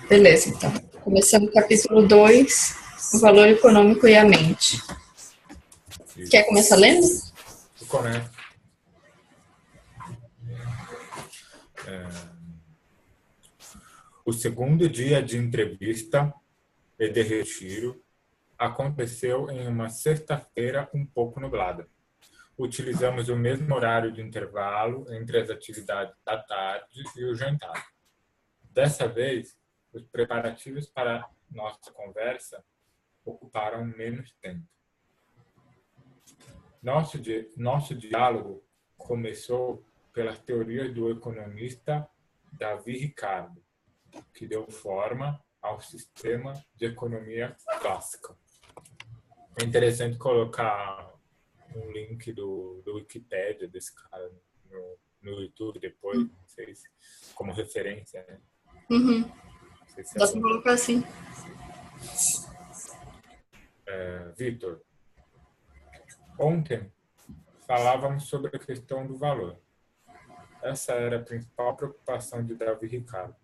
Beleza, então. Começando o capítulo 2, o valor econômico e a mente. Quer começar lendo? Eu começo. O segundo dia de entrevista e de retiro aconteceu em uma sexta-feira um pouco nublada. Utilizamos o mesmo horário de intervalo entre as atividades da tarde e o jantar. Dessa vez, os preparativos para nossa conversa ocuparam menos tempo. Nosso diálogo começou pelas teorias do economista Davi Ricardo, que deu forma ao sistema de economia clássica. É interessante colocar um link do Wikipédia desse cara no YouTube depois, não sei se, como referência, né? Não sei se é Dá pra bom. colocar assim. Vitor, ontem falávamos sobre a questão do valor. Essa era a principal preocupação de Davi Ricardo.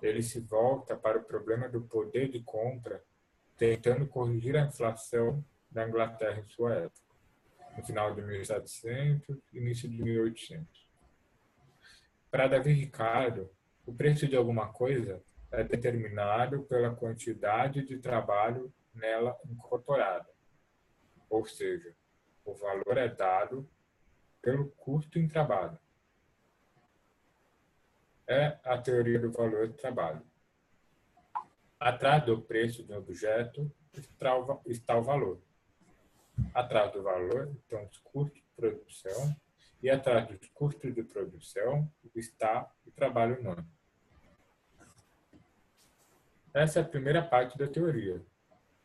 Ele se volta para o problema do poder de compra, tentando corrigir a inflação da Inglaterra em sua época, no final de 1700 e início de 1800. Para Davi Ricardo, o preço de alguma coisa é determinado pela quantidade de trabalho nela incorporada, ou seja, o valor é dado pelo custo em trabalho. É a teoria do valor do trabalho. Atrás do preço de um objeto está o valor. Atrás do valor estão os custos de produção e atrás dos custos de produção está o trabalho humano. Essa é a primeira parte da teoria.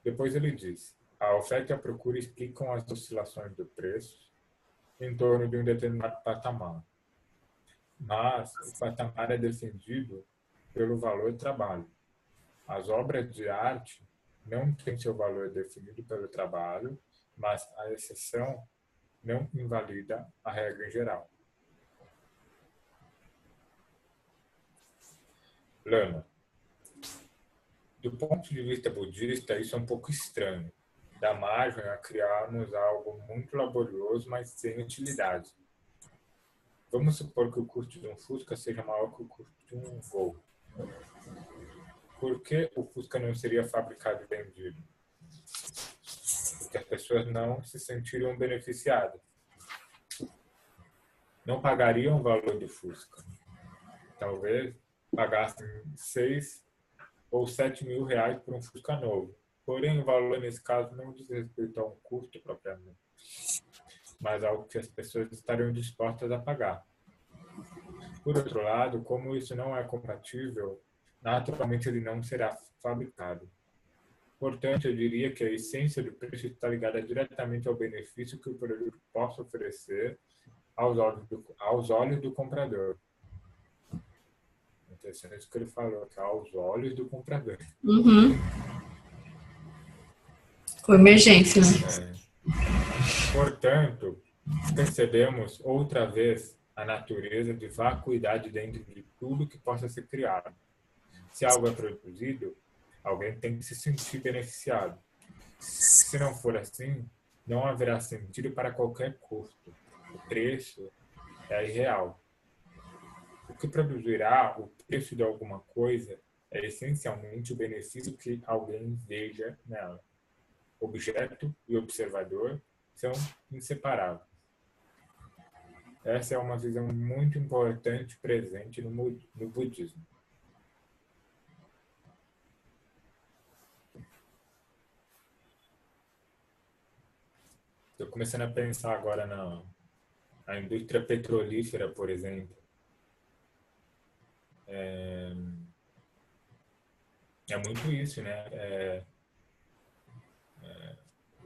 Depois ele diz: a oferta e a procura explicam as oscilações do preço em torno de um determinado patamar. Mas o patamar é defendido pelo valor do trabalho. As obras de arte não têm seu valor definido pelo trabalho, mas a exceção não invalida a regra em geral. Lama. Do ponto de vista budista, isso é um pouco estranho. Dá margem a criarmos algo muito laborioso, mas sem utilidade. Vamos supor que o custo de um Fusca seja maior que o custo de um Gol. Por que o Fusca não seria fabricado e vendido? Porque as pessoas não se sentiriam beneficiadas. Não pagariam o valor do Fusca. Talvez pagassem 6 ou 7 mil reais por um Fusca novo. Porém, o valor, nesse caso, não diz respeito a um custo propriamente, mas algo que as pessoas estariam dispostas a pagar. Por outro lado, como isso não é compatível, naturalmente ele não será fabricado. Portanto, eu diria que a essência do preço está ligada diretamente ao benefício que o produto possa oferecer aos olhos do comprador. Interessante isso que ele falou, que é aos olhos do comprador. Com emergência, né? Portanto, percebemos outra vez a natureza de vacuidade dentro de tudo que possa ser criado. Se algo é produzido, alguém tem que se sentir beneficiado. Se não for assim, não haverá sentido para qualquer custo. O preço é irreal. O que produzirá o preço de alguma coisa é essencialmente o benefício que alguém veja nela. Objeto e observador são inseparáveis. Essa é uma visão muito importante presente no budismo. Estou começando a pensar agora na indústria petrolífera, por exemplo. É muito isso, né?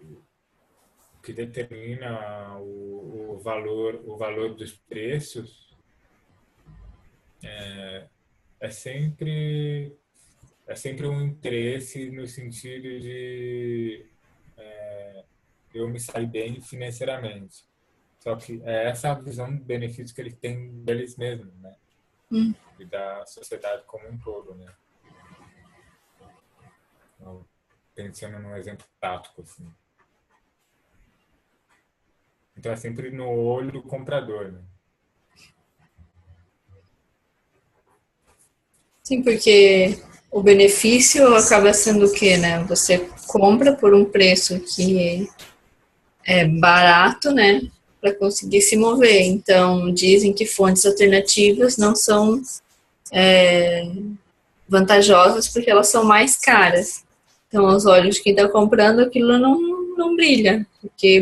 O que determina o valor dos preços é sempre um interesse no sentido de eu me sair bem financeiramente. Só que é essa a visão de benefício que eles têm deles mesmos, né? E da sociedade como um todo, né? Pensando num exemplo prático, assim. Então é sempre no olho do comprador, né? Sim, porque o benefício acaba sendo o quê, né? Você compra por um preço que é barato, né? Para conseguir se mover. Então, dizem que fontes alternativas não são vantajosas porque elas são mais caras. Então, aos olhos de quem está comprando, aquilo não brilha, porque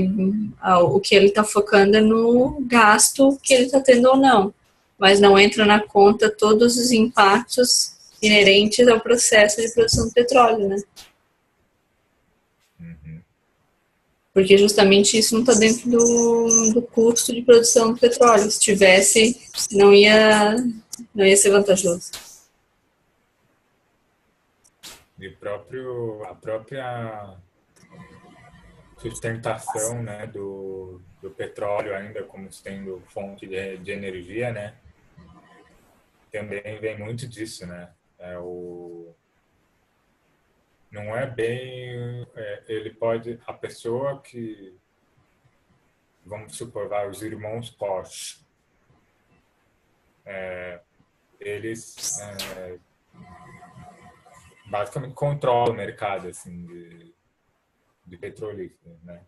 o que ele está focando é no gasto que ele está tendo ou não, mas não entra na conta todos os impactos inerentes ao processo de produção do petróleo, né? Uhum. Porque justamente isso não está dentro do custo de produção do petróleo. Se tivesse, não ia ser vantajoso. E a própria sustentação, né, do petróleo ainda como sendo fonte de energia, né, também vem muito disso, né? Não é bem, ele pode, a pessoa que, vamos supor, os irmãos Koch, eles basicamente controlam o mercado assim de petrolífero, né?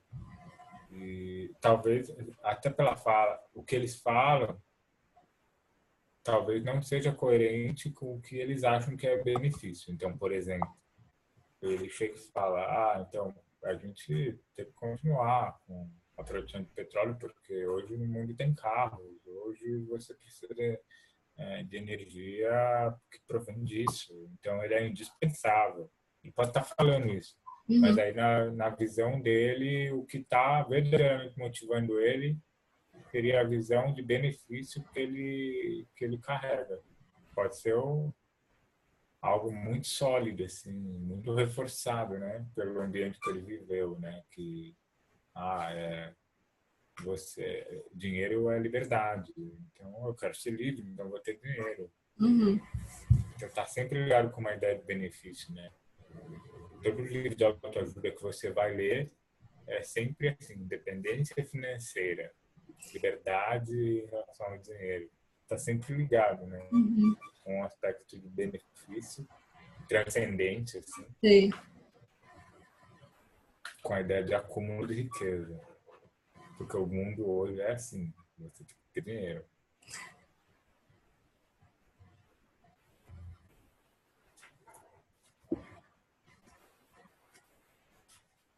E talvez até pela fala, o que eles falam talvez não seja coerente com o que eles acham que é benefício. Então, por exemplo, ele chega e fala, então a gente tem que continuar com a produção de petróleo porque hoje no mundo tem carros, hoje você precisa de energia que provém disso. Então ele é indispensável. Ele pode estar falando isso, mas Uhum. aí na visão dele, o que está verdadeiramente motivando ele seria a visão de benefício que ele carrega. Pode ser algo muito sólido, assim, muito reforçado, né, pelo ambiente que ele viveu, né, que dinheiro é liberdade, então eu quero ser livre, então eu vou ter dinheiro. Uhum. Então tá sempre ligado com uma ideia de benefício, né? Todo livro de autoajuda que você vai ler é sempre assim, independência financeira, liberdade em relação ao dinheiro. Tá sempre ligado, né? Uhum. Com um aspecto de benefício transcendente, assim, Sim. com a ideia de acúmulo de riqueza. Porque o mundo hoje é assim, você tem que ter dinheiro.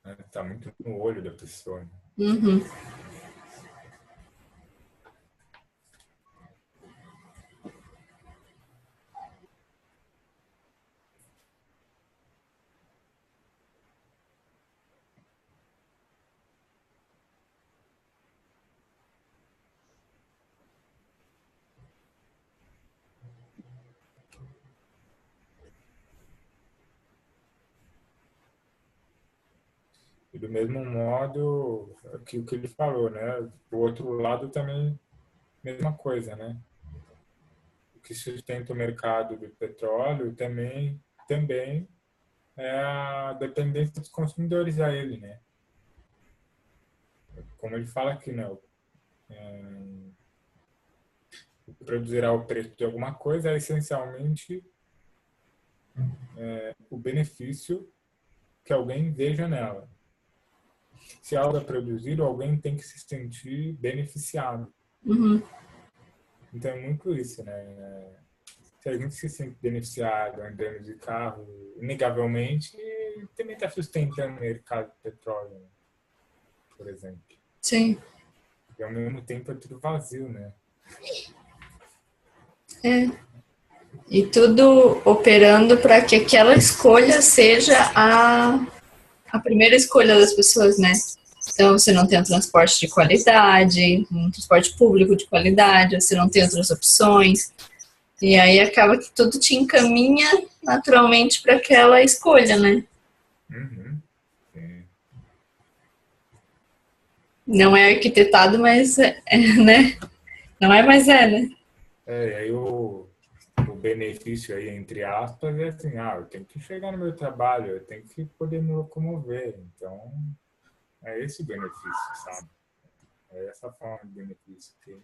Né? Tá muito no olho da pessoa. Né? Uhum. E do mesmo modo que o que ele falou, né? O outro lado também, mesma coisa, né? O que sustenta o mercado do petróleo também é a dependência dos consumidores a ele, né? Como ele fala aqui, né? Produzirá o preço de alguma coisa é essencialmente o benefício que alguém veja nela. Se algo é produzido, alguém tem que se sentir beneficiado. Uhum. Então é muito isso, né? Se a gente se sente beneficiado andando de carro, inegavelmente, também está sustentando o mercado de petróleo, né? Por exemplo. Sim. E ao mesmo tempo é tudo vazio, né? É. E tudo operando para que aquela escolha seja a primeira escolha das pessoas, né? Então, você não tem um transporte de qualidade, um transporte público de qualidade, você não tem outras opções. E aí acaba que tudo te encaminha naturalmente para aquela escolha, né? Uhum. Sim. Não é arquitetado, mas né? Não é, mas é, né? E aí o benefício aí, entre aspas, é assim, eu tenho que chegar no meu trabalho, eu tenho que poder me locomover. Então, é esse o benefício, sabe? É essa forma de benefício que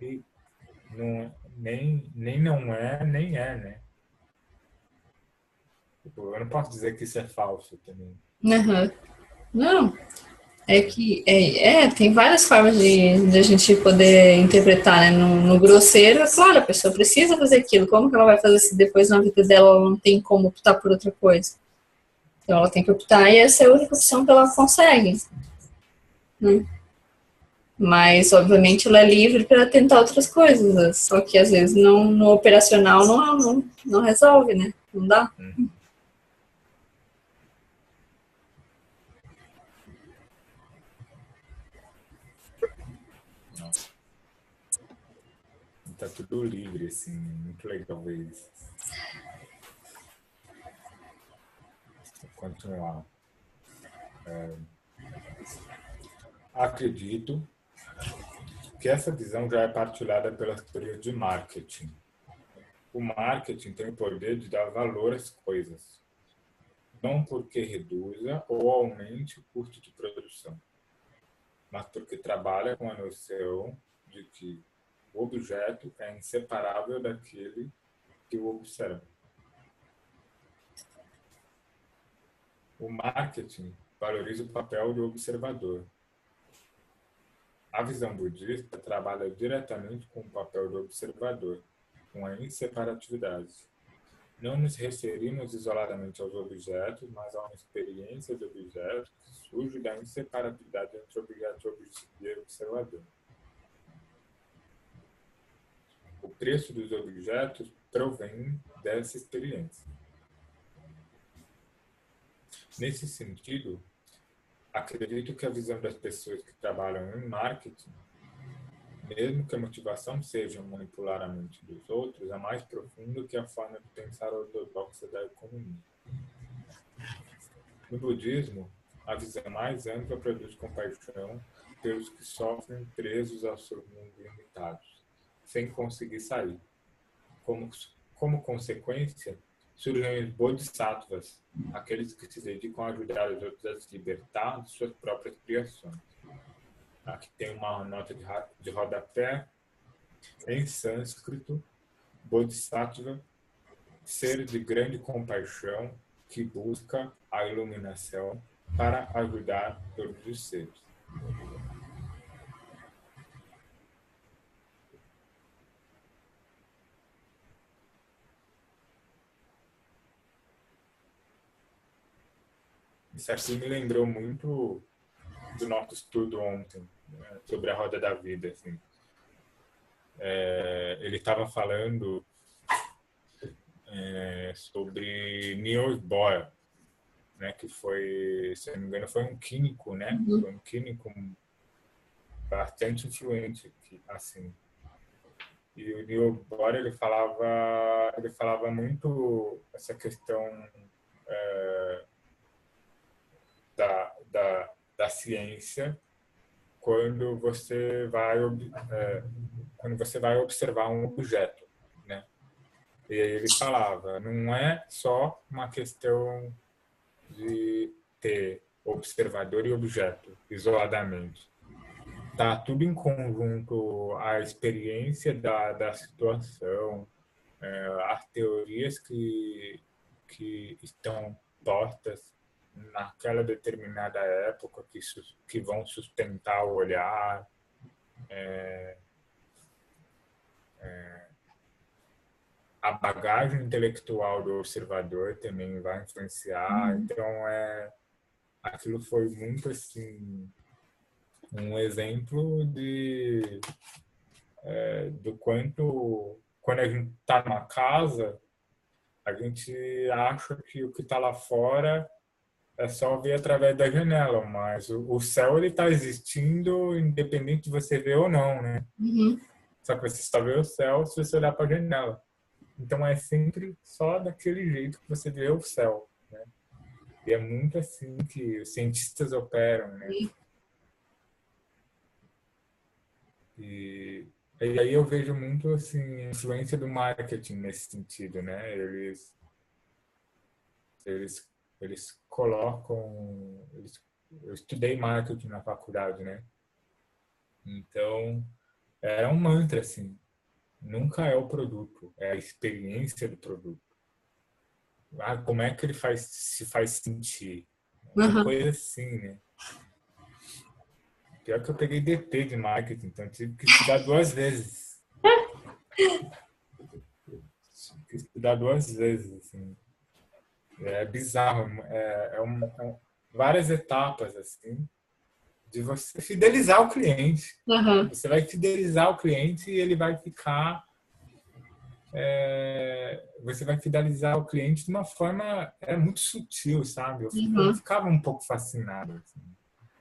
e não, nem não é, nem é, né? Tipo, eu não posso dizer que isso é falso também. Aham. Não, é que tem várias formas de a gente poder interpretar, né? No grosseiro, é claro, a pessoa precisa fazer aquilo. Como que ela vai fazer se depois na vida dela ela não tem como optar por outra coisa? Então ela tem que optar e essa é a única opção que ela consegue, né? Mas, obviamente, ela é livre para tentar outras coisas, né? Só que às vezes no operacional não resolve, né? Não dá. Não. Tá tudo livre, assim, muito legal ver isso. Vou continuar. Acredito que essa visão já é partilhada pelas teorias de marketing. O marketing tem o poder de dar valor às coisas, não porque reduza ou aumente o custo de produção, mas porque trabalha com a noção de que o objeto é inseparável daquele que o observa. O marketing valoriza o papel do observador. A visão budista trabalha diretamente com o papel do observador, com a inseparatividade. Não nos referimos isoladamente aos objetos, mas a uma experiência de objeto que surge da inseparabilidade entre objeto e observador. O preço dos objetos provém dessa experiência. Nesse sentido, acredito que a visão das pessoas que trabalham em marketing, mesmo que a motivação seja manipular a mente dos outros, é mais profunda que a forma de pensar ortodoxa da economia. No budismo, a visão mais ampla produz compaixão pelos que sofrem presos ao seu mundo limitados, sem conseguir sair. Como consequência, surgem os bodhisattvas, aqueles que se dedicam a ajudar os outros a se libertar de suas próprias criações. Aqui tem uma nota de rodapé em sânscrito: bodhisattva, ser de grande compaixão que busca a iluminação para ajudar todos os seres. Isso aqui me lembrou muito do nosso estudo ontem, né, sobre a roda da vida. Assim. Ele estava falando sobre Niels Bohr, né, que foi, se não me engano, foi um químico, né? Foi um químico bastante influente, assim. E o Niels Bohr, ele falava muito essa questão da ciência quando você vai observar um objeto, né? E aí ele falava, não é só uma questão de ter observador e objeto isoladamente. Tá tudo em conjunto, a experiência da situação, as teorias que estão postas naquela determinada época que vão sustentar o olhar, a bagagem intelectual do observador também vai influenciar. Então, aquilo foi muito assim um exemplo do quanto quando a gente está numa casa, a gente acha que o que está lá fora é só ver através da janela, mas o céu ele está existindo independente de você ver ou não, né? Uhum. Só que você só vê o céu se você olhar para a janela. Então é sempre só daquele jeito que você vê o céu, né? E é muito assim que os cientistas operam, né? E E aí eu vejo muito assim, a influência do marketing nesse sentido, né? Eles, eles colocam. Eu estudei marketing na faculdade, né? Então, era um mantra, assim. Nunca é o produto, é a experiência do produto. Ah, como é que ele se faz sentir? Uma Aham. coisa assim, né? Pior que eu peguei DP de marketing, então eu tive que estudar duas vezes. Tive que estudar duas vezes, assim. É bizarro. Várias etapas, assim, de você fidelizar o cliente. Aham. Você vai fidelizar o cliente e ele vai ficar. Você vai fidelizar o cliente de uma forma muito sutil, sabe? Eu Aham. ficava um pouco fascinado assim,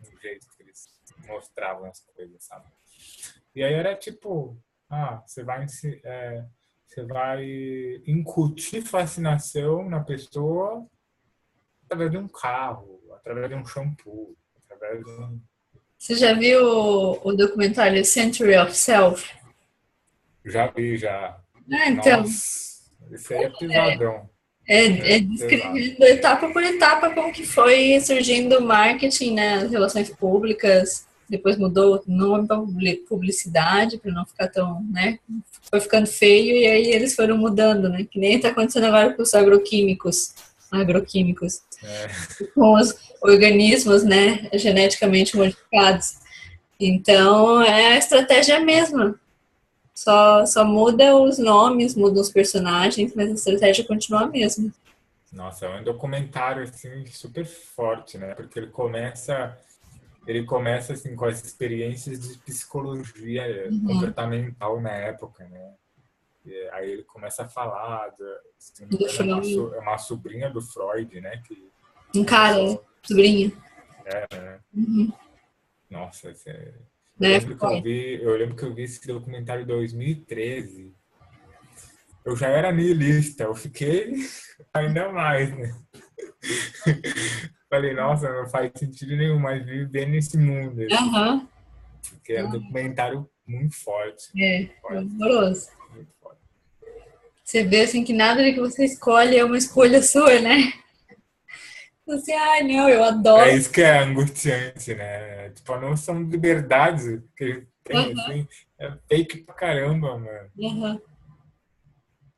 no jeito que eles mostravam as coisas, sabe? E aí era tipo, você vai incutir fascinação na pessoa através de um carro, através de um shampoo, através de um... Você já viu o documentário Century of Self? Já vi, já. Ah, então, Nossa, esse aí é pesadão. é É pesado. descrevendo etapa por etapa como que foi surgindo o marketing, né, as relações públicas, depois mudou o nome para publicidade, para não ficar tão, né, foi ficando feio e aí eles foram mudando, né, que nem está acontecendo agora com os agroquímicos, É, com os organismos, né, geneticamente modificados. Então, é a estratégia mesma. Só muda os nomes, muda os personagens, mas a estratégia continua a mesma. nossa, é um documentário assim super forte, né? Porque ele começa assim com as experiências de psicologia comportamental na época, né? E aí ele começa a falar, se não me Do engano, Freud. é uma sobrinha do Freud, né? Que Um cara, começou, sobrinha. nossa, eu Né? lembro que eu vi esse documentário em 2013. Eu já era niilista, eu fiquei ainda mais, né? Falei, nossa, não faz sentido nenhum mais viver nesse mundo, assim, Aham. porque é um documentário muito forte, É, muito forte, horroroso. muito forte. Você vê assim que nada do que você escolhe é uma escolha sua, né? Você, ai, não, eu É adoro. isso que é angustiante, né? Tipo, a noção de liberdade que ele tem, Aham, assim, é fake pra caramba, mano. aham,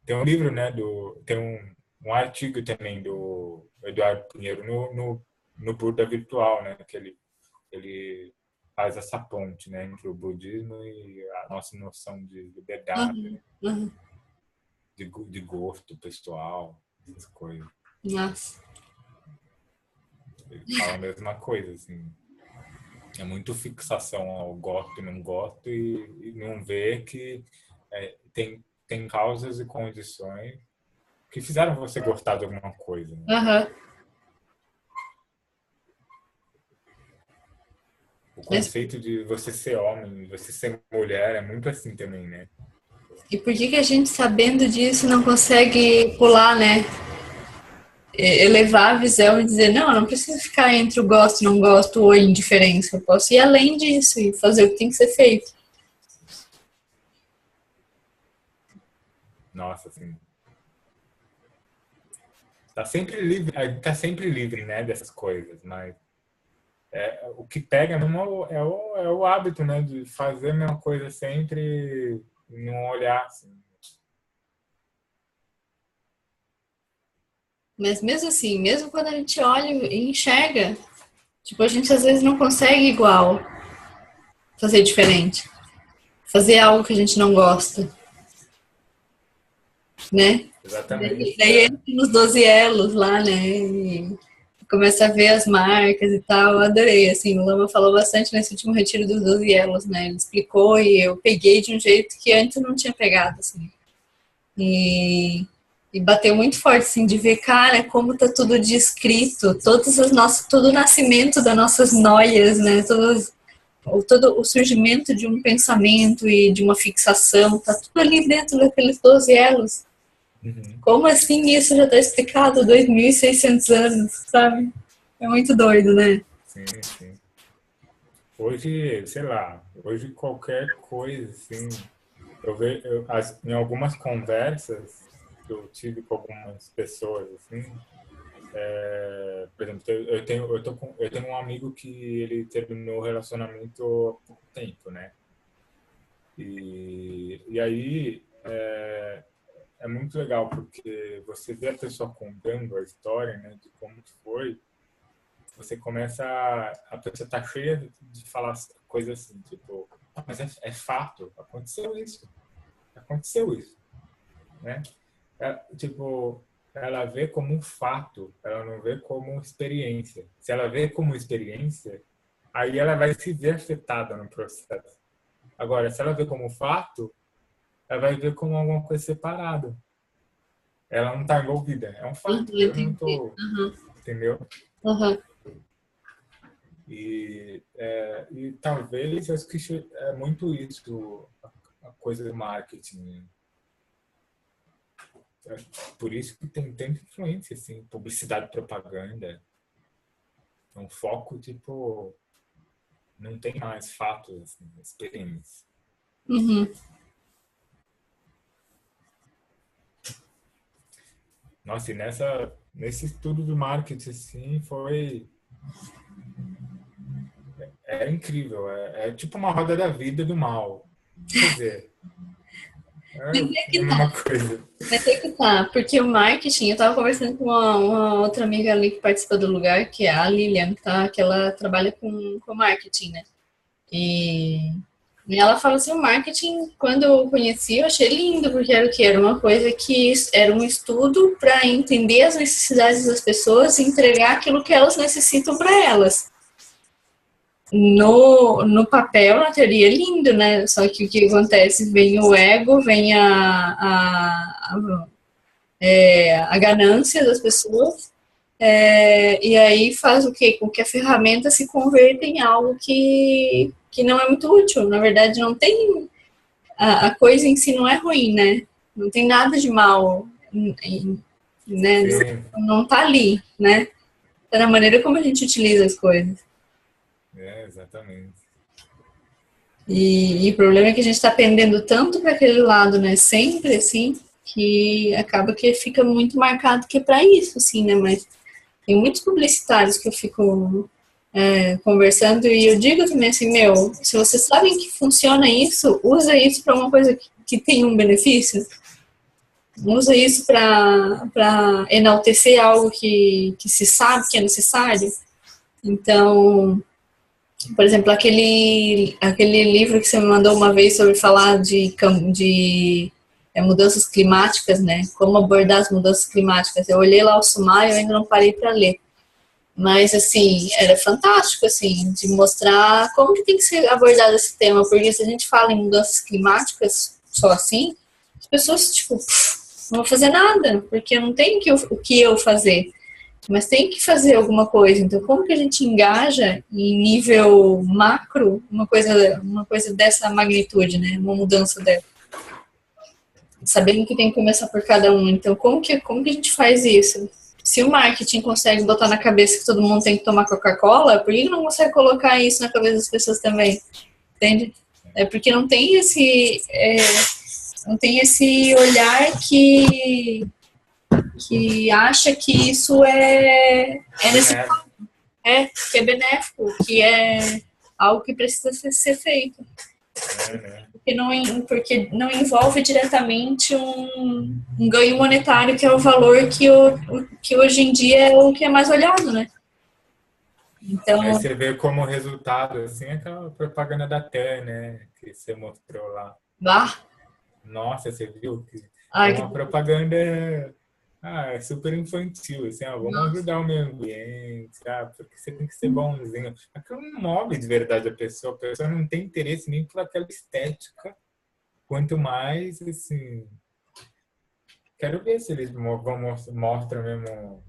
Tem um livro, né, tem um artigo também do Eduardo Pinheiro no Buda Virtual, né, que ele faz essa ponte, né, entre o budismo e a nossa noção de liberdade, aham, né, aham. de gosto pessoal, essas coisas. Nossa. Ele fala a mesma coisa, assim. É muito fixação ao gosto e não gosto e não vê que tem causas e condições que fizeram você gostar de alguma coisa, né? Aham. O Mas conceito de você ser homem, você ser mulher é muito assim também, né? e por que que a gente, sabendo disso, não consegue pular, né? Elevar a visão e dizer, não, eu não preciso ficar entre o gosto, não gosto ou indiferença. Eu posso ir além disso e fazer o que tem que ser feito. Nossa, assim, tá sempre livre, né, dessas coisas, mas o que pega mesmo é o hábito, né, de fazer a mesma coisa sempre e não olhar, assim. Mas mesmo assim, mesmo quando a gente olha e enxerga, tipo, a gente às vezes não consegue igual, fazer diferente, fazer algo que a gente não gosta, né? Exatamente, Daí entra nos 12 elos lá, né? E começa a ver as marcas e tal. Eu adorei, assim, o Lama falou bastante nesse último retiro dos 12 elos, né? Ele explicou e eu peguei de um jeito que antes eu não tinha pegado, assim. E, e bateu muito forte, assim, de ver, cara, como tá tudo descrito, todas as nossas, todo o nascimento das nossas noias, né? Todo o surgimento de um pensamento e de uma fixação, tá tudo ali dentro daqueles 12 elos. uhum. Como assim isso já está explicado há 2.600 anos, sabe? É muito doido, né? Sim, sim. Hoje, sei lá, hoje qualquer coisa, assim, em algumas conversas que eu tive com algumas pessoas, assim, por exemplo, eu tenho um amigo que ele terminou o relacionamento há pouco tempo, né? E aí é muito legal porque você vê a pessoa contando a história, né, de como foi, você começa a pessoa tá cheia de falar coisas assim, tipo, mas é fato, aconteceu isso, né? Tipo, ela vê como um fato, ela não vê como experiência. Se ela vê como experiência, aí ela vai se ver afetada no processo. Agora, se ela vê como fato, ela vai ver como alguma coisa separada. Ela não está envolvida, é um fato. Eu não Entendi. estou, Uhum. entendeu? Uhum. E talvez, eu acho que é muito isso, a coisa do marketing, né? Por isso que tem tanta influência, assim, publicidade, propaganda. É um foco, tipo, não tem mais fatos, assim, experiência. Uhum. Nossa, e nesse estudo do marketing, assim, é incrível. É tipo uma roda da vida do mal. Quer dizer, Mas é é a que tá. mesma coisa. Mas é que tá, porque o marketing, eu tava conversando com uma outra amiga ali que participa do lugar, que é a Lilian, tá? Que ela trabalha com marketing, né? E, e ela fala assim, o marketing, quando eu conheci, eu achei lindo, porque era o quê? Era uma coisa que era um estudo para entender as necessidades das pessoas e entregar aquilo que elas necessitam para elas. No papel, na teoria, é lindo, né? Só que o que acontece? Vem o ego, vem a ganância das pessoas, e aí faz o quê? Com que a ferramenta se converta em algo que não é muito útil. Na verdade, não tem. A coisa em si não é ruim, né? Não tem nada de mal, né? Sim, Não tá ali, né? Tá na maneira como a gente utiliza as coisas. exatamente. E o problema é que a gente está pendendo tanto para aquele lado, né? Sempre assim, que acaba que fica muito marcado que é para isso, assim, né? Mas tem muitos publicitários que eu fico conversando e eu digo também assim, meu, se vocês sabem que funciona isso, usa isso para uma coisa que tem um benefício, usa isso para enaltecer algo que se sabe que é necessário. Então, por exemplo, aquele livro que você me mandou uma vez sobre falar de mudanças climáticas, né? Como abordar as mudanças climáticas. Eu olhei lá o sumário, eu ainda não parei para ler. Mas, assim, era fantástico, assim, de mostrar como que tem que ser abordado esse tema, porque se a gente fala em mudanças climáticas só assim, as pessoas, tipo, não vão fazer nada, porque não tem o que eu fazer, mas tem que fazer alguma coisa. Então, como que a gente engaja em nível macro uma coisa dessa magnitude, né? Uma mudança dessa? Sabendo que tem que começar por cada um. Então, como que a gente faz isso? Se o marketing consegue botar na cabeça que todo mundo tem que tomar Coca-Cola, por que não consegue colocar isso na cabeça das pessoas também? Entende? É porque não tem esse olhar que acha que isso é necessário, Benéfico, que é benéfico, que é algo que precisa ser feito. né? Porque não envolve diretamente um ganho monetário, que é o valor que hoje em dia é o que é mais olhado, né? Aí Então, você vê como resultado, assim, aquela propaganda da Té, né? Que você mostrou lá. vá. Nossa, você viu que é Ai, uma propaganda é super infantil, assim, vamos ajudar o meio ambiente, porque você tem que ser bonzinho. Aquilo não move de verdade a pessoa não tem interesse nem por aquela estética, quanto mais, assim, quero ver se eles mostram mesmo,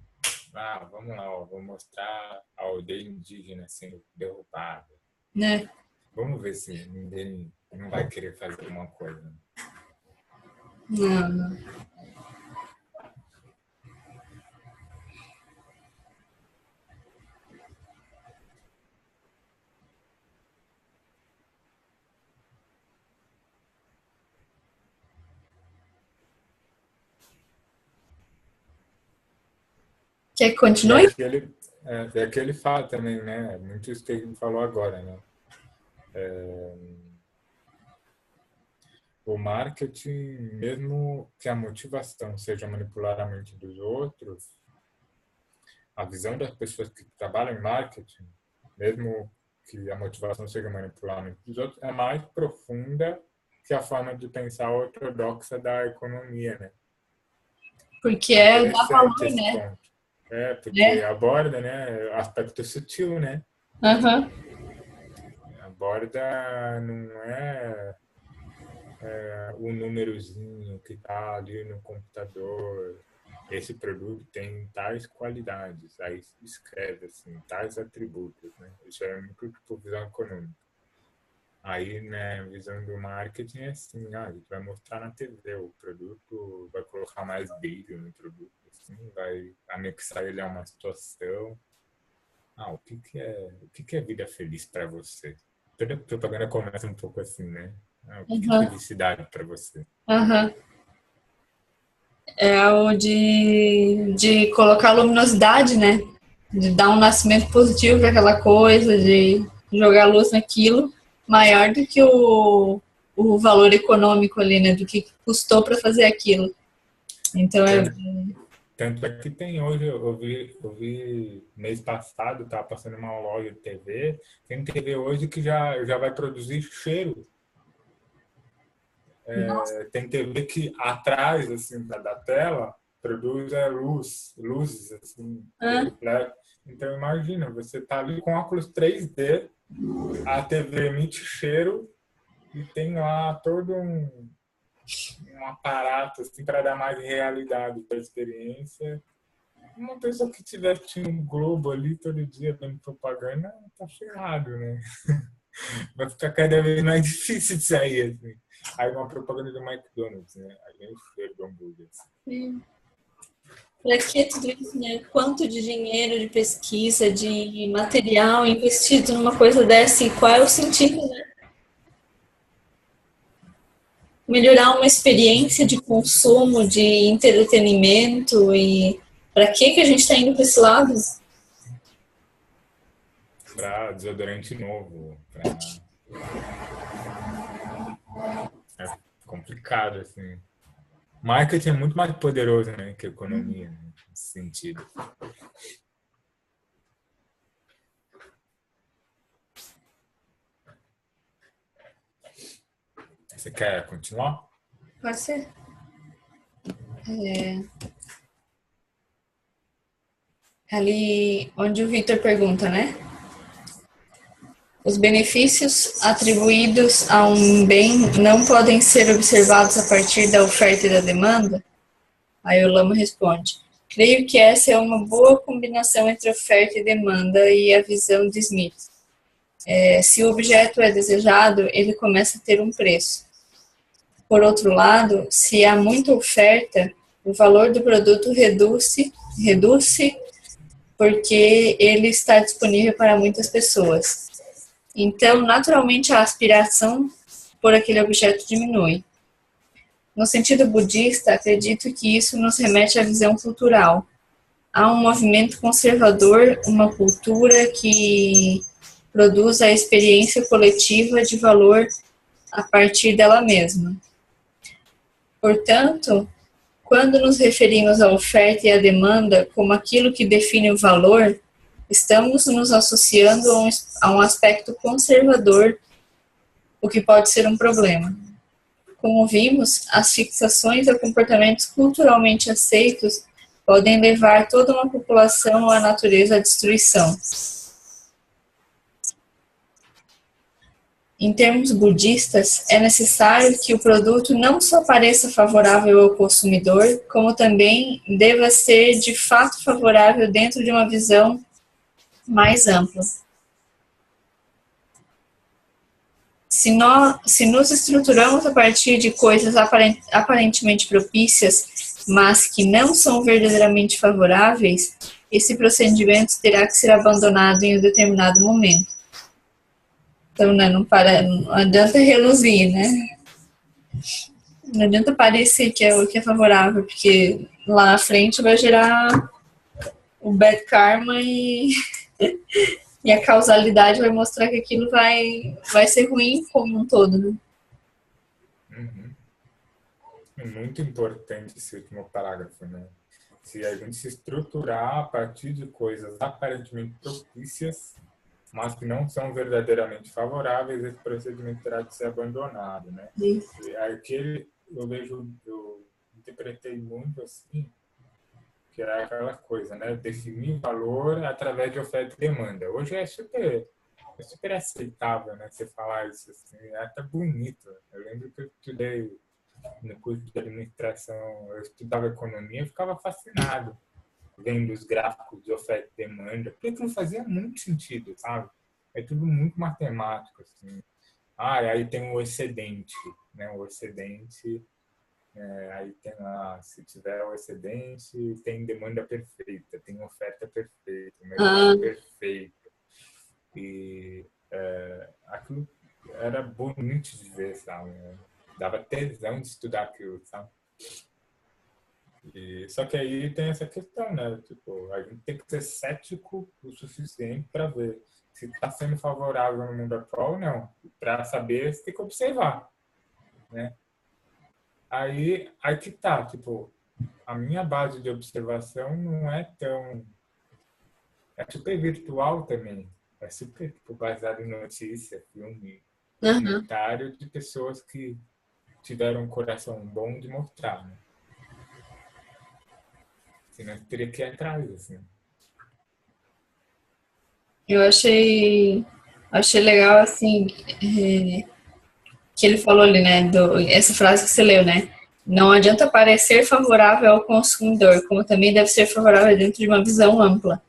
vamos lá, vou mostrar a aldeia indígena sendo derrubada. né? Vamos ver se ninguém não vai querer fazer alguma coisa. Não, não. Quer que continue? É que ele fala também, né? Muito isso que ele falou agora, né? O marketing, mesmo que a motivação seja manipular a mente dos outros, a visão das pessoas que trabalham em marketing, mesmo que a motivação seja manipular a mente dos outros, é mais profunda que a forma de pensar ortodoxa da economia, né? Porque É dá valor, interessante esse né? ponto. Porque aborda, né, aspecto sutil, né? Uhum. Aborda não é o númerozinho que está ali no computador. Esse produto tem tais qualidades. Aí escreve assim, tais atributos, né? Isso é muito tipo visão econômica. Aí, né, visão do marketing é assim, a gente vai mostrar na TV o produto, vai colocar mais brilho no produto, assim, vai anexar ele a uma situação. O que é vida feliz para você? Toda propaganda começa um pouco assim, né? O que é Uhum. felicidade para você? Uhum. É o de colocar luminosidade, né? De dar um nascimento positivo para aquela coisa, de jogar luz naquilo, maior do que o valor econômico ali, né? Do que custou para fazer aquilo. Então Tanto é que tem hoje, eu vi mês passado, estava passando uma loja de TV, tem TV hoje que já vai produzir cheiro. Tem TV que atrás assim, da tela produz luzes assim, reflete. Então imagina, você tá ali com óculos 3D, a TV emite cheiro e tem lá todo um aparato assim, para dar mais realidade para a experiência. Uma pessoa que tivesse um Globo ali todo dia dando propaganda, tá ferrado, né? Vai ficar cada vez mais difícil de sair, assim. Aí uma propaganda do McDonald's, né? Aí vem o cheiro do hambúrguer. Assim. para que tudo isso, né? Quanto de dinheiro, de pesquisa, de material investido numa coisa dessa e qual é o sentido, né? Melhorar uma experiência de consumo, de entretenimento e para que a gente está indo para esse lado? Para desodorante novo, é complicado, assim. Marketing é muito mais poderoso, né, que a economia, né, nesse sentido. Você quer continuar? Pode ser. Ali onde o Victor pergunta, né? Os benefícios atribuídos a um bem não podem ser observados a partir da oferta e da demanda? Aí o Lama responde: creio que essa é uma boa combinação entre oferta e demanda e a visão de Smith. Se o objeto é desejado, ele começa a ter um preço. Por outro lado, se há muita oferta, o valor do produto reduz porque ele está disponível para muitas pessoas. Então, naturalmente, a aspiração por aquele objeto diminui. No sentido budista, acredito que isso nos remete à visão cultural. Há um movimento conservador, uma cultura que produz a experiência coletiva de valor a partir dela mesma. Portanto, quando nos referimos à oferta e à demanda como aquilo que define o valor, estamos nos associando a um aspecto conservador, o que pode ser um problema. Como vimos, as fixações a comportamentos culturalmente aceitos podem levar toda uma população à natureza à destruição. Em termos budistas, é necessário que o produto não só pareça favorável ao consumidor, como também deva ser de fato favorável dentro de uma visão mais ampla. Se nos estruturamos a partir de coisas aparentemente propícias, mas que não são verdadeiramente favoráveis, esse procedimento terá que ser abandonado em um determinado momento. Então, né, não adianta reluzir, né? Não adianta parecer que é o que é favorável, porque lá na frente vai gerar o bad karma e a causalidade vai mostrar que aquilo vai ser ruim como um todo, né? Uhum. É muito importante esse último parágrafo, né? Se a gente se estruturar a partir de coisas aparentemente propícias, mas que não são verdadeiramente favoráveis, esse procedimento terá de ser abandonado, né? E aquele eu interpretei muito assim, que é aquela coisa, né? Definir valor através de oferta e demanda. Hoje é super aceitável, né? Você falar isso assim, é até bonito. Eu lembro que eu estudei no curso de administração, eu estudava economia, eu ficava fascinado vendo os gráficos de oferta e demanda, porque aquilo fazia muito sentido, sabe? É tudo muito matemático, assim. Ah, e aí tem o excedente, né? O excedente, aí tem lá, se tiver o excedente, tem demanda perfeita, tem oferta perfeita, Ah, mercado perfeito. E aquilo era bonito de ver, sabe? Dava tesão de estudar aquilo, sabe? Só que aí tem essa questão, né? Tipo, a gente tem que ser cético o suficiente para ver se está sendo favorável no mundo atual ou não. Para saber, você tem que observar, né? Aí que tá, tipo, a minha base de observação não é tão... É super virtual também. É super, tipo, baseado em notícia, filme, uhum. documentário de pessoas que tiveram um coração bom de mostrar, né? Senão teria que ir atrás, assim. Eu achei legal, assim, que ele falou ali, né, essa frase que você leu, né? Não adianta parecer favorável ao consumidor, como também deve ser favorável dentro de uma visão ampla.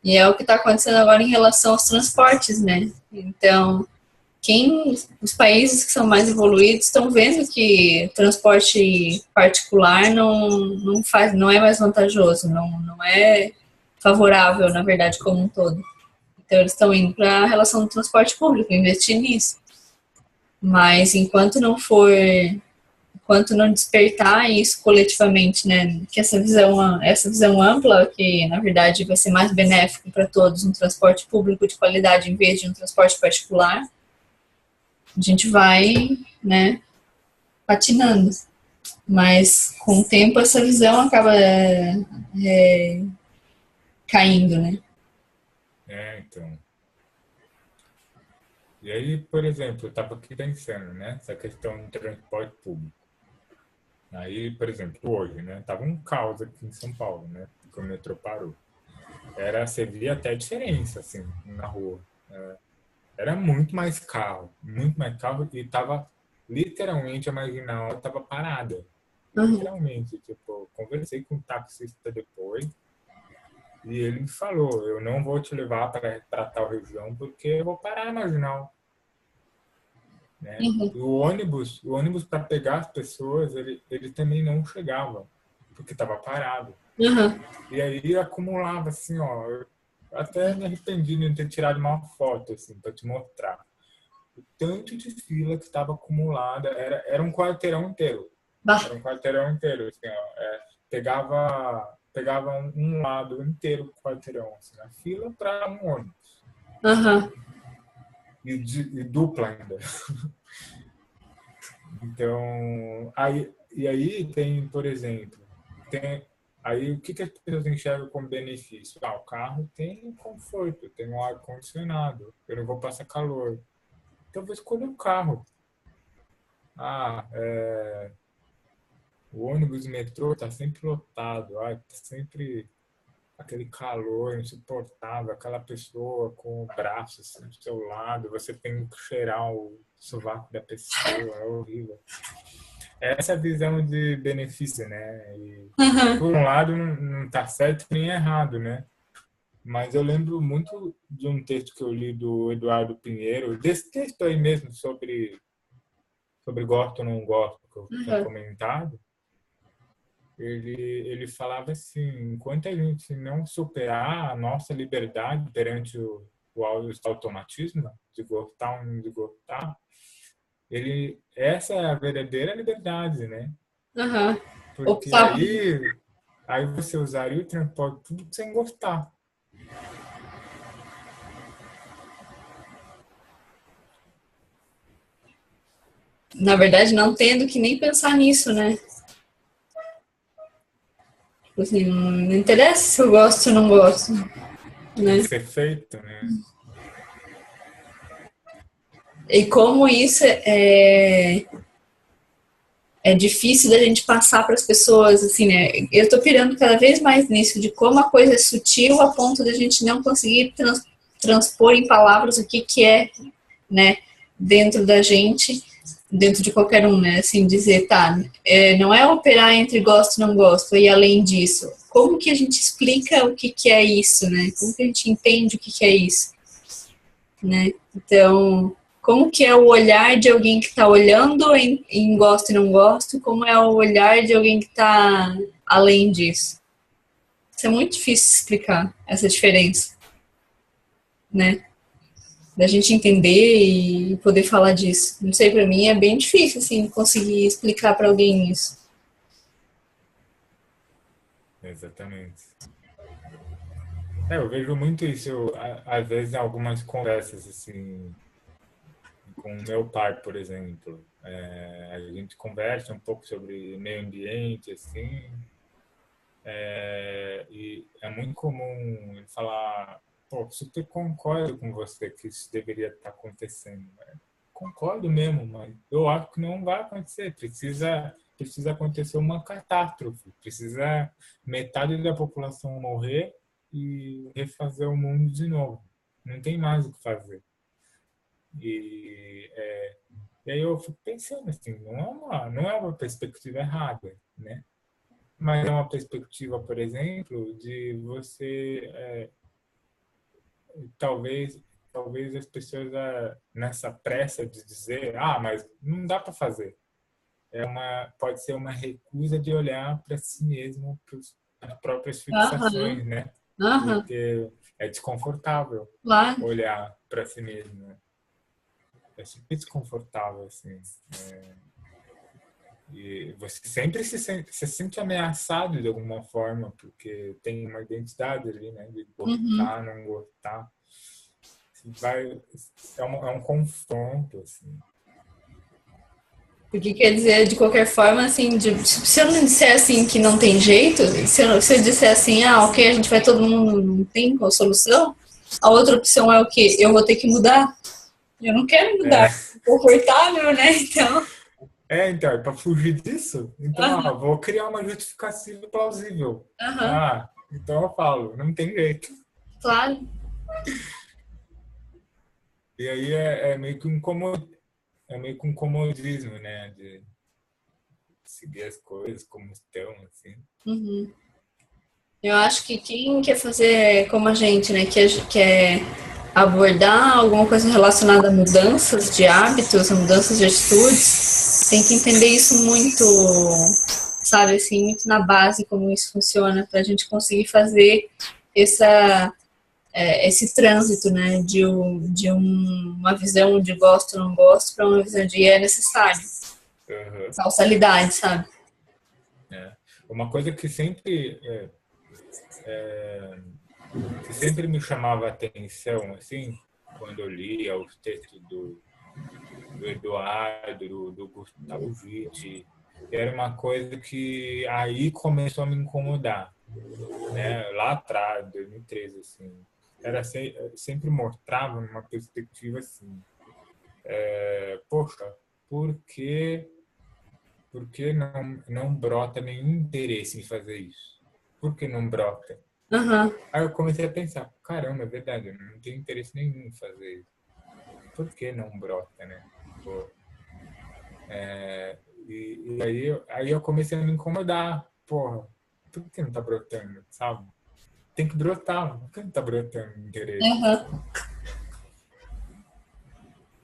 E é o que está acontecendo agora em relação aos transportes, né? Então, os países que são mais evoluídos estão vendo que transporte particular não é mais vantajoso, não é favorável, na verdade, como um todo. Então, eles estão indo para a relação do transporte público, investir nisso. Mas enquanto não despertar isso coletivamente, né, que essa visão ampla, que na verdade vai ser mais benéfico para todos, um transporte público de qualidade em vez de um transporte particular, a gente vai, né, patinando. Mas com o tempo essa visão acaba caindo, né? Então. E aí, por exemplo, eu estava aqui pensando, né? Essa questão do transporte público. Aí, por exemplo, hoje, né? Tava um caos aqui em São Paulo, né? Porque o metrô parou. Você via até diferença, assim, na rua. Era muito mais carro e tava literalmente a marginal tava parada. Uhum. Literalmente, tipo, conversei com o taxista depois e ele me falou, eu não vou te levar para tal região porque eu vou parar na marginal. Né? Uhum. E o ônibus para pegar as pessoas, ele também não chegava, porque estava parado. Uhum. E aí acumulava assim, ó, eu até me arrependi de não ter tirado uma foto assim para te mostrar. O tanto de fila que estava acumulada, era um quarteirão inteiro. Bah. Era um quarteirão inteiro, assim, ó, pegava um lado inteiro do quarteirão, assim, a fila para um ônibus. Uhum. E dupla ainda. Então, aí tem, por exemplo, tem, aí o que, que as pessoas enxergam como benefício? Ah, o carro tem conforto, tem um ar-condicionado, eu não vou passar calor. Então, eu vou escolher o carro. Ah, o ônibus e metrô está sempre lotado, tá sempre aquele calor insuportável, aquela pessoa com o braço assim, do seu lado, você tem que cheirar o sovaco da pessoa, é horrível. Essa visão de benefício, né? E, Uhum. por um lado, não está certo nem errado, né? Mas eu lembro muito de um texto que eu li do Eduardo Pinheiro, desse texto aí mesmo, sobre gosto ou não gosto, que eu tinha Uhum. comentado. Ele falava assim: enquanto a gente não superar a nossa liberdade perante o automatismo, de gostar ou não de gostar, essa é a verdadeira liberdade, né? Uhum. Porque Optar por. aí Aí você usaria o transporte público sem gostar. Na verdade, não tendo que nem pensar nisso, né? Tipo assim, não interessa se eu gosto ou não gosto, Tem né? que ser feito, né? E como isso é difícil da gente passar para as pessoas, assim, né? Eu tô pirando cada vez mais nisso, de como a coisa é sutil a ponto da gente não conseguir transpor em palavras o que é, né, dentro da gente, dentro de qualquer um, né? Assim, dizer, tá, não é operar entre gosto e não gosto, e além disso, como que a gente explica o que é isso, né? Como que a gente entende o que é isso, né? Então, como que é o olhar de alguém que está olhando em gosto e não gosto, como é o olhar de alguém que está além disso. Isso é muito difícil explicar, essa diferença, né? Da gente entender e poder falar disso. Não sei, para mim é bem difícil, assim, conseguir explicar para alguém isso. Exatamente. Eu vejo muito isso, às vezes, em algumas conversas, assim, com o meu pai, por exemplo. A gente conversa um pouco sobre meio ambiente, assim, e é muito comum ele falar, pô, super concordo com você que isso deveria estar acontecendo. Concordo mesmo, mas eu acho que não vai acontecer. Precisa acontecer uma catástrofe. Precisa metade da população morrer e refazer o mundo de novo. Não tem mais o que fazer. E aí eu fico pensando assim, não é uma perspectiva errada, né? Mas é uma perspectiva, por exemplo, de você talvez as pessoas nessa pressa de dizer, mas não dá para fazer. Pode ser uma recusa de olhar para si mesmo, para as próprias Aham, fixações, né? aham, Porque é desconfortável claro. olhar para si mesmo, né? É super desconfortável, assim. E você sempre se sente ameaçado de alguma forma, porque tem uma identidade ali, né? De Uhum. gostar, não gostar. É um confronto, assim. Porque quer dizer, de qualquer forma, assim, se eu não disser assim que não tem jeito, se eu disser assim, ok, a gente vai todo mundo, não tem qual solução, a outra opção é o quê? Eu vou ter que mudar. Eu não quero mudar. É, Confortável, né? Então. então, para fugir disso, então, Aham, vou criar uma justificativa plausível. aham, Então eu falo, não tem jeito. claro. E aí é meio que um comodismo, né? De seguir as coisas como estão, assim. Uhum. Eu acho que quem quer fazer como a gente, né, quer abordar alguma coisa relacionada a mudanças de hábitos, mudanças de atitudes, tem que entender isso muito, sabe, assim, muito na base como isso funciona, para a gente conseguir fazer essa, esse trânsito, né, uma visão de gosto ou não gosto para uma visão de é necessário, Uhum. causalidade, sabe? É. Uma coisa que sempre me chamava a atenção, assim, quando eu lia os textos do Eduardo, do Gustavo Witt, era uma coisa que aí começou a me incomodar, né? Lá atrás, 2013, assim. Sempre mostrava uma perspectiva assim, poxa, por que, por que não brota nenhum interesse em fazer isso? Por que não brota? Aham, Aí eu comecei a pensar, caramba, é verdade, eu não tenho interesse nenhum em fazer isso. Por que não brota, né? Pô, e aí eu comecei a me incomodar. Porra, por que não tá brotando, sabe? Tem que brotar, por que não tá brotando interesse? aham.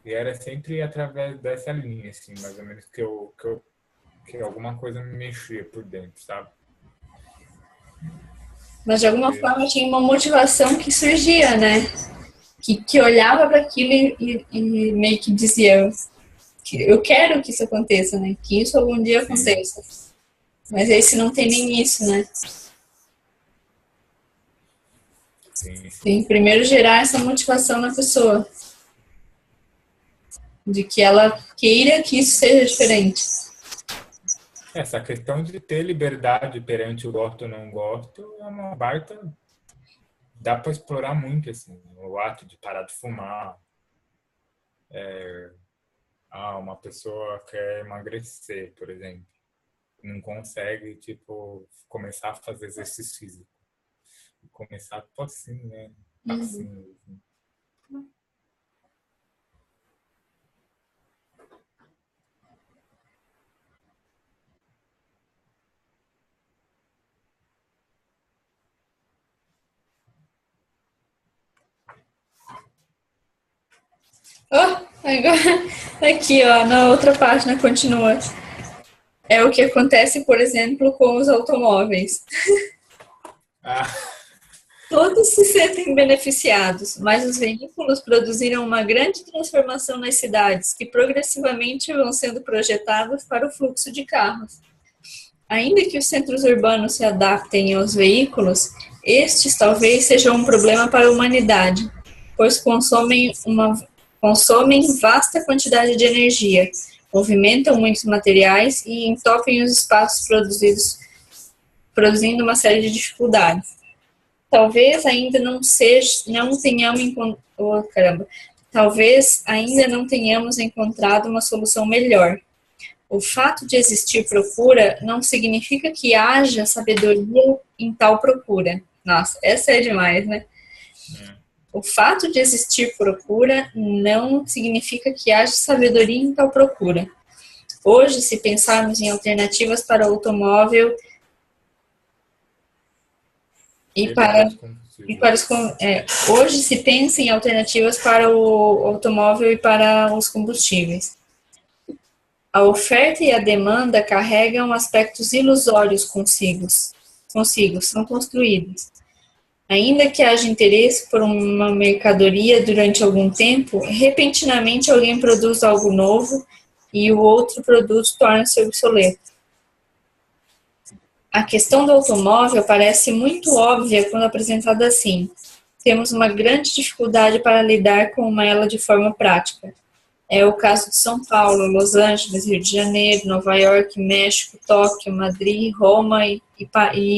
E era sempre através dessa linha, assim, mais ou menos, que alguma coisa me mexia por dentro, sabe? Mas de alguma E, forma tinha uma motivação que surgia, né? Que olhava para aquilo e meio que dizia que eu quero que isso aconteça, né? Que isso algum dia sim, aconteça. Mas aí se não tem nem isso, né? Sim, sim. Tem que primeiro gerar essa motivação na pessoa, de que ela queira que isso seja diferente. Essa questão de ter liberdade perante o gosto ou não gosto é uma baita. Dá para explorar muito, assim, o ato de parar de fumar. Uma pessoa quer emagrecer, por exemplo, não consegue, tipo, começar a fazer exercício físico. Começar, tipo assim, né? Assim, assim. Oh, agora, aqui, ó, na outra página continua. É o que acontece, por exemplo, com os automóveis. Ah, Todos se sentem beneficiados, mas os veículos produziram uma grande transformação nas cidades, que progressivamente vão sendo projetadas para o fluxo de carros. Ainda que os centros urbanos se adaptem aos veículos, estes talvez sejam um problema para a humanidade, pois consomem vasta quantidade de energia, movimentam muitos materiais e entopem os espaços produzindo uma série de dificuldades. Talvez ainda não tenhamos Talvez ainda não tenhamos encontrado uma solução melhor. O fato de existir procura não significa que haja sabedoria em tal procura. Nossa, essa é demais, né? O fato de existir procura não significa que haja sabedoria em tal procura. Hoje, se pensarmos em alternativas para o automóvel e para hoje se pensa em alternativas para o automóvel e para os combustíveis. A oferta e a demanda carregam aspectos ilusórios consigo, são construídos. Ainda que haja interesse por uma mercadoria durante algum tempo, repentinamente alguém produz algo novo e o outro produto torna-se obsoleto. A questão do automóvel parece muito óbvia quando apresentada assim. Temos uma grande dificuldade para lidar com ela de forma prática. É o caso de São Paulo, Los Angeles, Rio de Janeiro, Nova York, México, Tóquio, Madrid, Roma e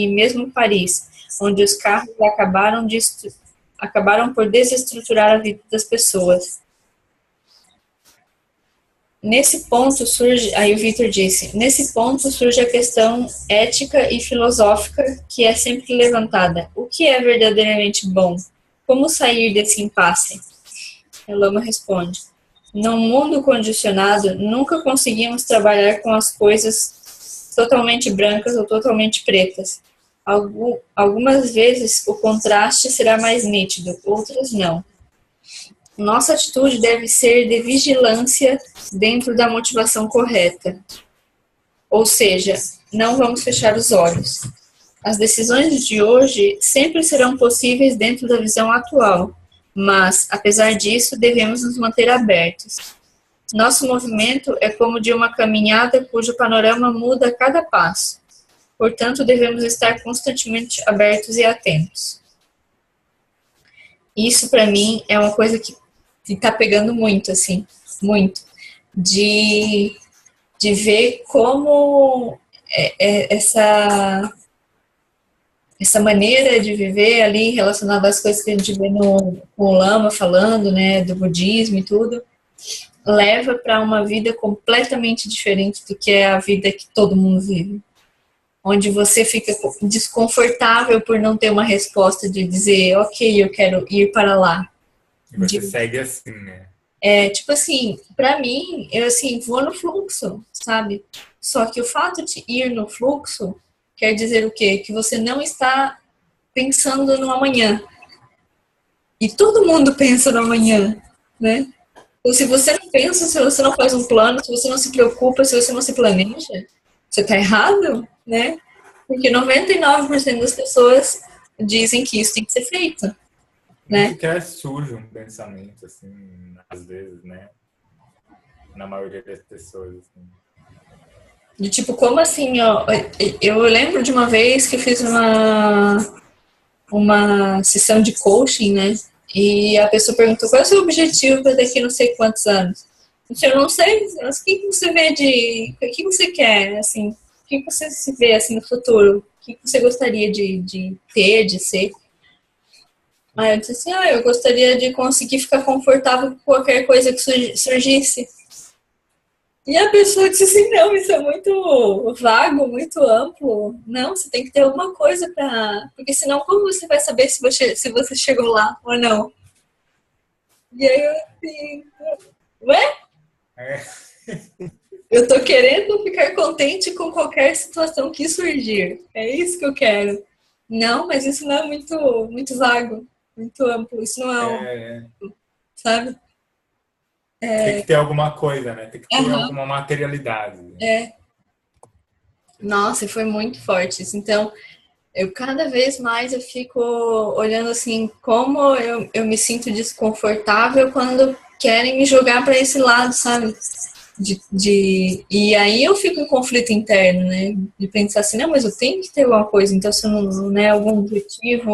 mesmo Paris, onde os carros acabaram por desestruturar a vida das pessoas. Nesse ponto surge, aí o Victor disse, nesse ponto surge a questão ética e filosófica que é sempre levantada. O que é verdadeiramente bom? Como sair desse impasse? A Lama responde. Num mundo condicionado, nunca conseguimos trabalhar com as coisas totalmente brancas ou totalmente pretas. Algumas vezes o contraste será mais nítido, outras não. Nossa atitude deve ser de vigilância dentro da motivação correta. Ou seja, não vamos fechar os olhos. As decisões de hoje sempre serão possíveis dentro da visão atual, mas, apesar disso, devemos nos manter abertos. Nosso movimento é como de uma caminhada cujo panorama muda a cada passo. Portanto, devemos estar constantemente abertos e atentos. Isso, para mim, é uma coisa que está pegando muito, assim, muito. De ver como essa maneira de viver ali relacionada às coisas que a gente vê com o Lama falando, né, do budismo e tudo, leva para uma vida completamente diferente do que é a vida que todo mundo vive. Onde você fica desconfortável por não ter uma resposta de dizer, ok, eu quero ir para lá. E você segue assim, né? Tipo assim, para mim, eu assim, vou no fluxo, sabe? Só que o fato de ir no fluxo quer dizer o quê? Que você não está pensando no amanhã. E todo mundo pensa no amanhã, né? Então, se você não pensa, se você não faz um plano, se você não se preocupa, se você não se planeja, você tá errado, né? Porque 99% das pessoas dizem que isso tem que ser feito, né? Porque é sujo um pensamento, assim, às vezes, né? Na maioria das pessoas, assim. De tipo, como assim, ó? Eu lembro de uma vez que eu fiz uma sessão de coaching, né? E a pessoa perguntou qual é o seu objetivo para daqui não sei quantos anos. Eu não sei, mas o que você vê o que você quer, assim, o que você se vê, assim, no futuro? O que você gostaria de ter, de ser? Aí eu disse assim, eu gostaria de conseguir ficar confortável com qualquer coisa que surgisse. E a pessoa disse assim, não, isso é muito vago, muito amplo. Não, você tem que ter alguma coisa pra... Porque senão como você vai saber se você chegou lá ou não? E aí eu assim, ué? É. Eu tô querendo ficar contente com qualquer situação que surgir. É isso que eu quero. Não, mas isso não é muito vago, muito amplo. Isso não é É, sabe? tem que ter alguma coisa, né? Tem que ter Aham. alguma materialidade. É. Nossa, foi muito forte isso. Então, eu cada vez mais eu fico olhando assim como eu me sinto desconfortável quando querem me jogar para esse lado, sabe? E aí eu fico em conflito interno, né? De pensar assim, não, mas eu tenho que ter alguma coisa, então se não, né, algum objetivo,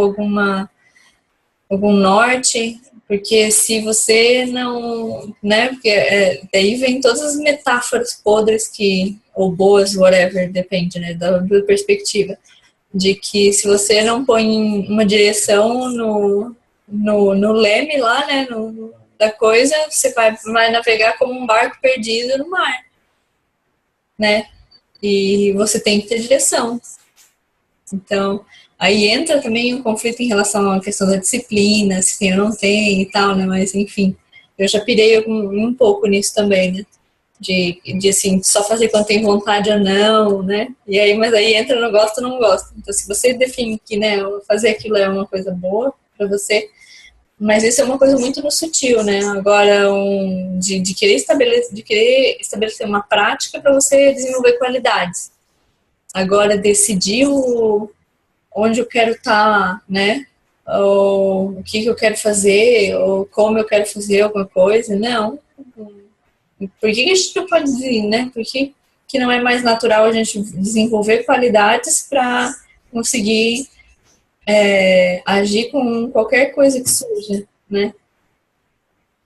algum norte, porque se você não, né, porque daí vem todas as metáforas podres que, ou boas, whatever, depende, né, da perspectiva, de que se você não põe uma direção no leme lá, né, da coisa, você vai navegar como um barco perdido no mar, né, e você tem que ter direção. Então, aí entra também um conflito em relação à questão da disciplina, se tem ou não tem e tal, né? Mas, enfim, eu já pirei um pouco nisso também, né? De assim, só fazer quando tem vontade ou não, né? E aí, mas aí entra no gosto ou não gosto. Então, se você define que, né, fazer aquilo é uma coisa boa para você, mas isso é uma coisa muito no sutil, né? Agora, de querer estabelecer uma prática para você desenvolver qualidades. Agora, decidir onde eu quero estar, né? Ou o que eu quero fazer, ou como eu quero fazer alguma coisa. Não. Por que a gente não pode dizer, né? Por que não é mais natural a gente desenvolver qualidades para conseguir agir com qualquer coisa que surja, né?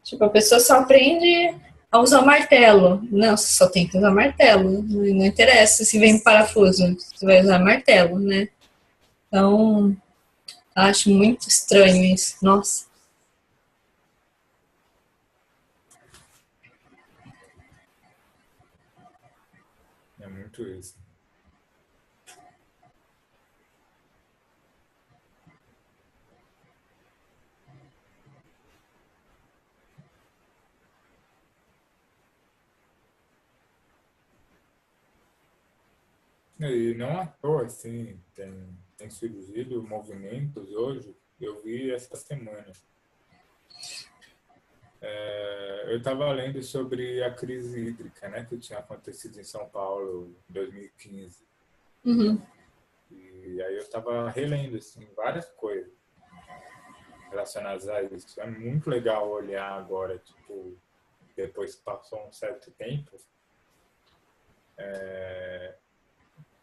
Tipo, a pessoa só aprende a usar o martelo. Não, você só tem que usar martelo. Não interessa se vem parafuso, você vai usar martelo, né? Então, acho muito estranho isso. Nossa. É muito isso. E não à toa, assim, tem surgido movimentos hoje, eu vi essa semana. Eu estava lendo sobre a crise hídrica, né, que tinha acontecido em São Paulo em 2015. Uhum. E aí eu estava relendo assim, várias coisas relacionadas a isso. É muito legal olhar agora, tipo, depois que passou um certo tempo,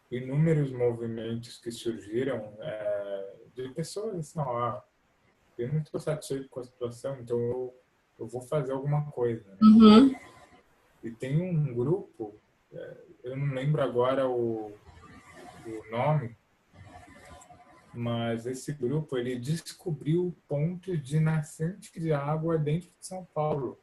inúmeros movimentos que surgiram de pessoas assim, eu não estou satisfeito com a situação, então eu vou fazer alguma coisa, né? Uhum. E tem um grupo, eu não lembro agora o nome, mas esse grupo ele descobriu pontos de nascente de água dentro de São Paulo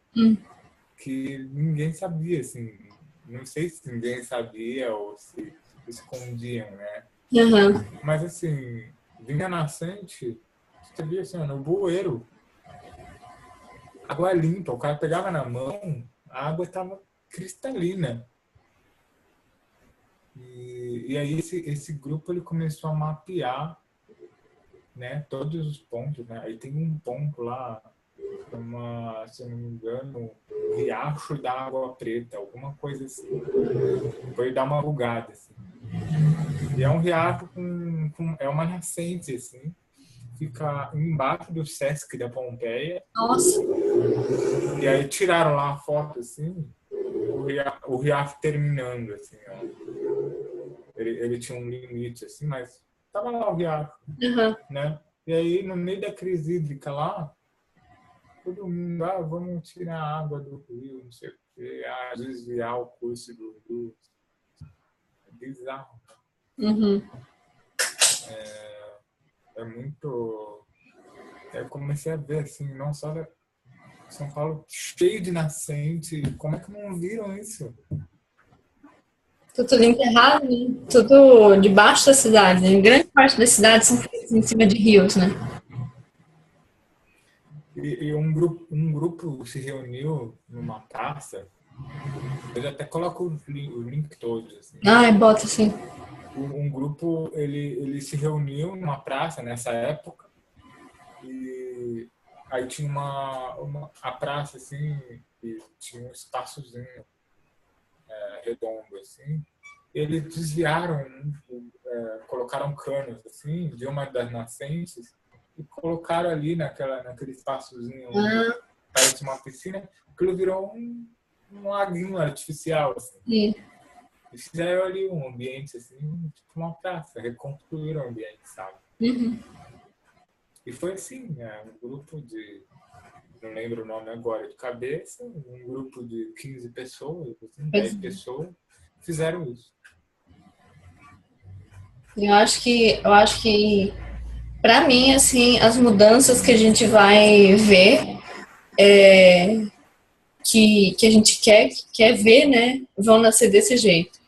que ninguém sabia, assim, não sei se ninguém sabia ou se escondiam, né? Uhum. Mas assim, vinha nascente, você via assim, no bueiro, água limpa, o cara pegava na mão, a água estava cristalina. E aí esse grupo ele começou a mapear, né, todos os pontos, né? Aí tem um ponto lá, se eu não me engano, Riacho da Água Preta, alguma coisa assim. Foi dar uma bugada, assim. E é um riacho é uma nascente, assim. Fica embaixo do Sesc da Pompeia. Nossa. E aí tiraram lá a foto, assim, o riacho terminando, assim, ó. Ele tinha um limite, assim, mas tava lá o riacho, Uhum. né? E aí, no meio da crise hídrica lá, todo mundo, vamos tirar a água do rio, não sei o quê, desviar o curso do rio. É bizarro. Uhum. É muito... Eu comecei a ver, assim, não só São Paulo cheio de nascente, como é que não viram isso? Tudo enterrado, né? Tudo debaixo da cidade, né? Grande parte das cidades são feitas em cima de rios, né? E um grupo se reuniu numa praça, eu até coloco o link todos, assim. Ah, bota assim. Um grupo, ele se reuniu numa praça nessa época, e aí tinha a praça, assim, e tinha um espaçozinho redondo, assim. Eles desviaram, colocaram canos, assim, de uma das nascentes e colocaram ali naquele espaçozinho onde Ah, parece uma piscina, aquilo virou um laguinho artificial, assim. sim. E fizeram ali um ambiente, assim, tipo uma praça, reconstruíram o ambiente, sabe? Uhum. E foi assim, um grupo de, não lembro o nome agora de cabeça, um grupo de 15 pessoas, assim, Pois 10 é. pessoas, fizeram isso. Eu acho que para mim, assim, as mudanças que a gente vai ver, que a gente quer ver, né, vão nascer desse jeito.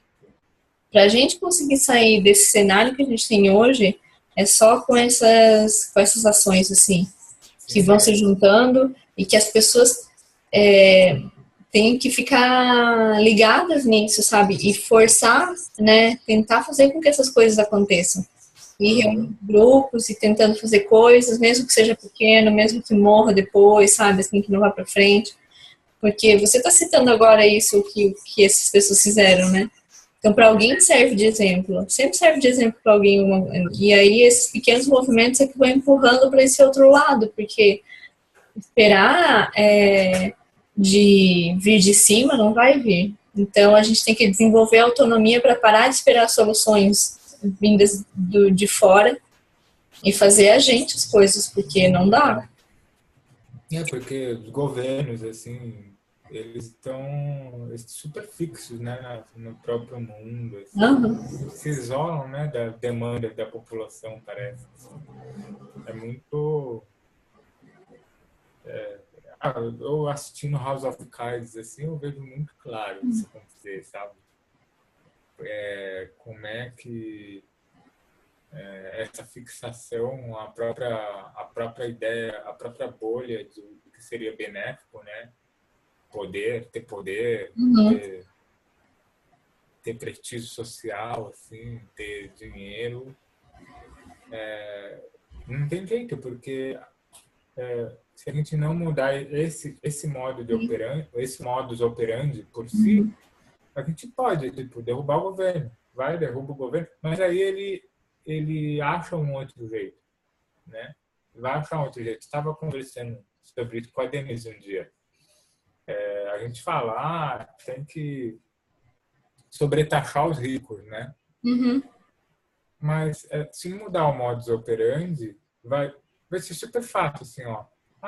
Para a gente conseguir sair desse cenário que a gente tem hoje, é só com essas ações, assim, que Sim, vão se juntando e que as pessoas têm que ficar ligadas nisso, sabe? E forçar, né, tentar fazer com que essas coisas aconteçam. E reunir uhum, grupos e tentando fazer coisas, mesmo que seja pequeno, mesmo que morra depois, sabe, assim, que não vá para frente. Porque você está citando agora isso que essas pessoas fizeram, né? Então, para alguém serve de exemplo. Sempre serve de exemplo para alguém. E aí, esses pequenos movimentos é que vão empurrando para esse outro lado, porque esperar de vir de cima não vai vir. Então, a gente tem que desenvolver autonomia para parar de esperar soluções vindas de fora e fazer a gente as coisas, porque não dá. porque os governos, assim, eles estão super fixos, né, no próprio mundo, assim, Uhum. se isolam, né, da demanda da população, parece. Assim. É muito... eu assistindo House of Cards, assim, eu vejo muito claro isso acontecer, sabe? Como é que essa fixação, a própria ideia, a própria bolha do que seria benéfico, né? Poder, Uhum. ter prestígio social, assim, ter dinheiro, não tem jeito, porque se a gente não mudar esse modo de operandi, esse modus operandi por si, a gente pode, tipo, derrubar o governo, vai, derruba o governo, mas aí ele acha um outro jeito, né? Vai achar um outro jeito. Estava conversando sobre isso com a Denise um dia. A gente fala, tem que sobretaxar os ricos, né? Uhum. Mas se mudar o modus operandi, vai ser super fácil, assim, ó.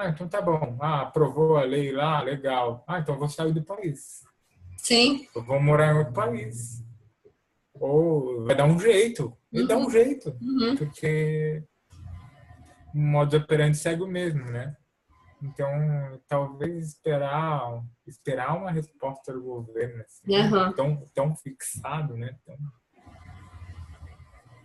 Então tá bom. Aprovou a lei lá, legal. Então eu vou sair do país. Sim. Eu vou morar em outro país. Ou vai dar um jeito. E dá um Uhum. jeito. Uhum. Porque o modus operandi segue o mesmo, né? Então, talvez esperar uma resposta do governo, assim, Uhum. tão fixado, né?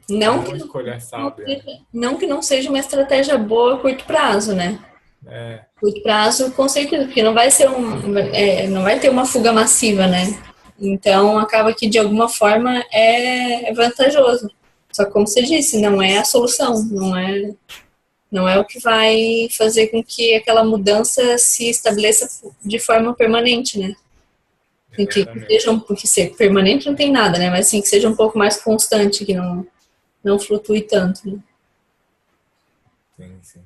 Não Não que escolha sábia, né? não que não seja uma estratégia boa a curto prazo, né? É, Curto prazo, com certeza, porque não vai ter uma fuga massiva, né? Então, acaba que de alguma forma é vantajoso. Só que, como você disse, não é a solução, não é o que vai fazer com que aquela mudança se estabeleça de forma permanente, né? exatamente. Porque ser permanente não tem nada, né? Mas sim que seja um pouco mais constante, que não flutue tanto, né? Sim, sim.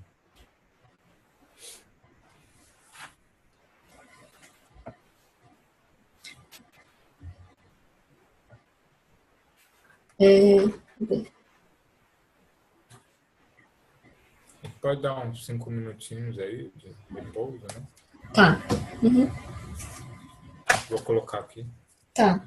pode dar uns 5 minutinhos aí de repouso, né? Tá. Uhum. Vou colocar aqui. Tá.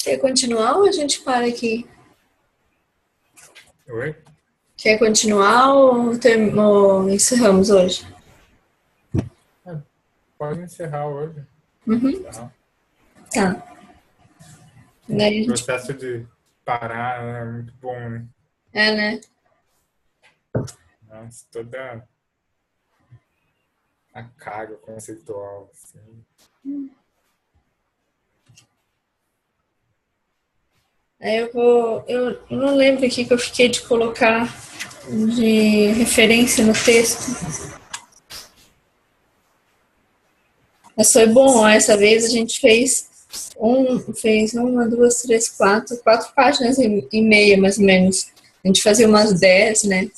Quer continuar ou a gente para aqui? Oi? Quer continuar ou encerramos hoje? Pode encerrar hoje. Uhum. Encerrar. Tá. Daí a O gente... processo de parar é muito bom, né? É, né? Nossa, toda a carga conceitual, assim. Aí eu não lembro aqui que eu fiquei de colocar de referência no texto. Mas foi bom, ó, essa vez a gente fez uma, duas, três, quatro páginas e meia, mais ou menos. A gente fazia umas 10, né?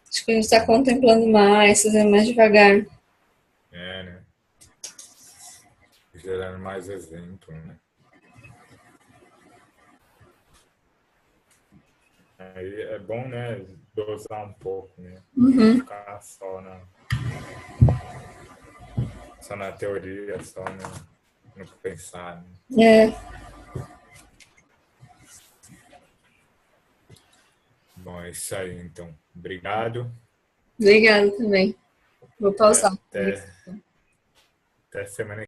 Acho que a gente está contemplando mais, fazendo mais devagar. É, né? Gerando mais exemplo, né? Aí é bom, né? Dosar um pouco, né? Não Uhum. ficar só na teoria, só no que pensar, né? É, Bom, é isso aí, então. Obrigado obrigada também. Vou e pausar. até semana